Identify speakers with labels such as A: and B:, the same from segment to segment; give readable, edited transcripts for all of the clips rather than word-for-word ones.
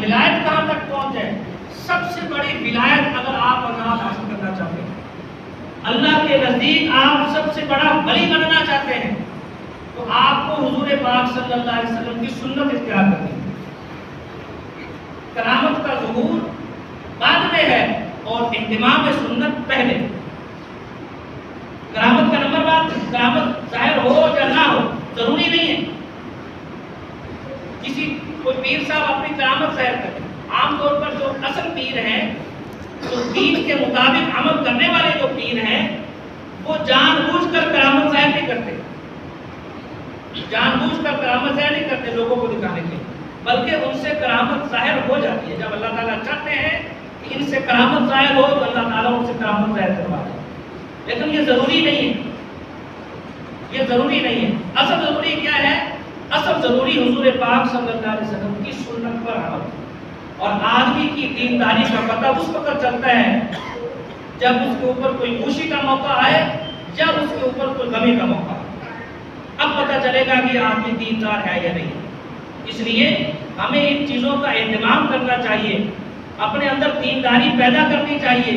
A: ولایت کہاں تک پہنچ جائے. سب سے بڑی ولایت اگر آپ اللہ حاصل کرنا چاہتے ہیں, اللہ کے نزدیک آپ سب سے بڑا ولی بننا چاہتے ہیں, تو آپ کو حضور پاک صلی اللہ علیہ وسلم کی سنت اختیار کرنی ہے. کرامت کا ظہور بعد میں ہے اور اہتمام سنت پہلے. کرامت کا نمبر بعد, کرامت ظاہر ہو یا نہ ہو ضروری نہیں ہے. کوئی پیر صاحب اپنی کرامت ظاہر کرے. عام طور پر جو اصل پیر ہیں, جو دین کے مطابق عمل کرنے والے جو پیر ہیں, وہ جان بوجھ کر کرامت ظاہر نہیں کرتے. جان بوجھ کر کرامت ظاہر نہیں کرتے لوگوں کو دکھانے کے لیے, بلکہ ان سے کرامت ظاہر ہو جاتی ہے. جب اللہ تعالیٰ چاہتے ہیں کہ ان سے کرامت ظاہر ہو تو اللہ تعالیٰ ان سے کرامت ظاہر کروا دے. لیکن یہ ضروری نہیں ہے, یہ ضروری نہیں ہے. اصل ضروری کیا ہے؟ اصل ضروری حضور پاک صلی اللہ علیہ وسلم کی سنت پر عمل. اور آدمی کی دینداری کا پتہ اس وقت چلتا ہے جب اس کے اوپر کوئی خوشی کا موقع آئے, جب اس کے اوپر کوئی غمی کا موقع آئے. اب پتہ چلے گا کہ آدمی دیندار ہے یا نہیں. اس لیے ہمیں ان چیزوں کا اہتمام کرنا چاہیے, اپنے اندر دینداری پیدا کرنی چاہیے.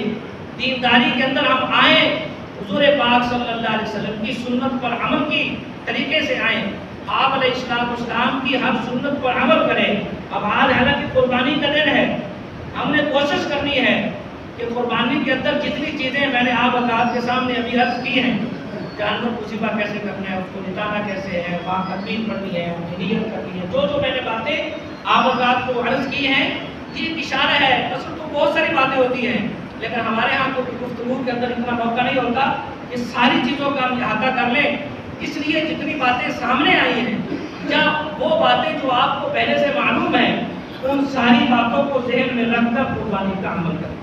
A: دینداری کے اندر ہم آئیں, حضور پاک صلی اللہ علیہ وسلم کی سنت پر عمل کی طریقے سے آئیں, آپ علیہ السلام کی ہر سنت پر عمل کریں. اب آج حالانکہ قربانی کا دن ہے, ہم نے کوشش کرنی ہے کہ قربانی کے اندر جتنی چیزیں میں نے آپ حضرات کے سامنے ابھی عرض کی ہیں, جانور کو ذبح کیسے کرنا ہے, اس کو نٹانا کیسے ہے, وہاں تکبیر پڑھنی ہے, ان کی نیت کرنی ہے, جو میں نے باتیں آپ حضرات کو عرض کی ہیں, یہ اشارہ ہے. اصل تو بہت ساری باتیں ہوتی ہیں, لیکن ہمارے ہاں تو گفتگو کے اندر اتنا موقع نہیں ہوتا کہ ساری چیزوں کا ہم احاطہ کر لیں. اس لیے جتنی باتیں سامنے آئی ہیں, یا وہ باتیں جو آپ کو پہلے سے معلوم ہیں, ان ساری باتوں کو ذہن میں رکھ کر قربانی کا عمل کریں,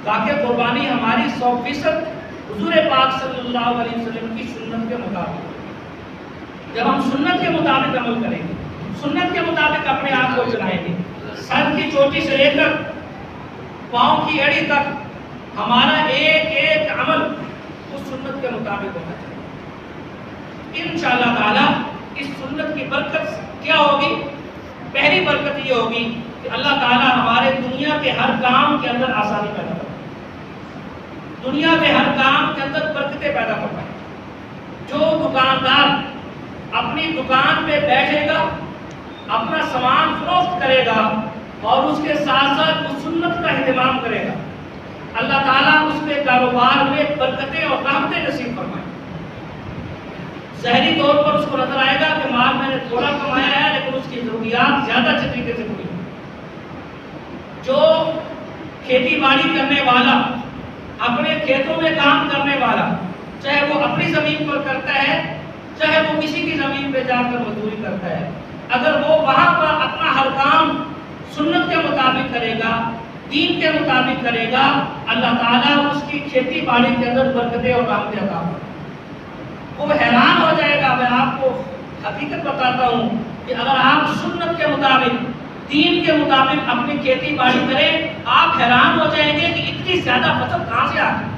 A: تاکہ قربانی ہماری 100% حضور پاک صلی اللہ علیہ وسلم کی سنت کے مطابق. جب ہم سنت کے مطابق عمل کریں گے, سنت کے مطابق اپنے آپ کو چلائیں گے, سر کی چوٹی سے لے کر پاؤں کی اڑی تک ہمارا ایک ایک عمل اس سنت کے مطابق ہونا چاہیے. انشاءاللہ تعالیٰ اس سنت کی برکت کیا ہوگی؟ پہلی برکت یہ ہوگی کہ اللہ تعالیٰ ہمارے دنیا کے ہر کام کے اندر آسانی پیدا کرے, دنیا کے ہر کام کے اندر برکتیں پیدا کرتا ہے. جو دکاندار اپنی دکان پہ بیٹھے گا, اپنا سامان فروخت کرے گا اور اس کے ساتھ ساتھ اس سنت کا اہتمام کرے گا, اللہ تعالیٰ اس کے کاروبار میں برکتیں اور رحمتیں نصیب فرمائے. ظاہری طور پر اس کو نظر آئے گا کہ مال میں نے تھوڑا کمایا ہے, لیکن اس کی ضروریات زیادہ اچھے طریقے سے پوری ہیں. جو کھیتی باڑی کرنے والا, اپنے کھیتوں میں کام کرنے والا, چاہے وہ اپنی زمین پر کرتا ہے, چاہے وہ کسی کی زمین پہ جا کر مزدوری کرتا ہے, اگر وہ وہاں پر اپنا ہر کام سنت کے مطابق کرے گا, دین کے مطابق کرے گا, اللہ تعالیٰ اس کی کھیتی باڑی کے اندر برکتیں اور رحمتیں عطا فرمائے. وہ حیران ہو جائے گا. میں آپ کو حقیقت بتاتا ہوں کہ اگر آپ سنت کے مطابق, دین کے مطابق اپنی کھیتی باڑی کریں, آپ حیران ہو جائیں گے کہ اتنی زیادہ فصل کہاں سے آ گئی.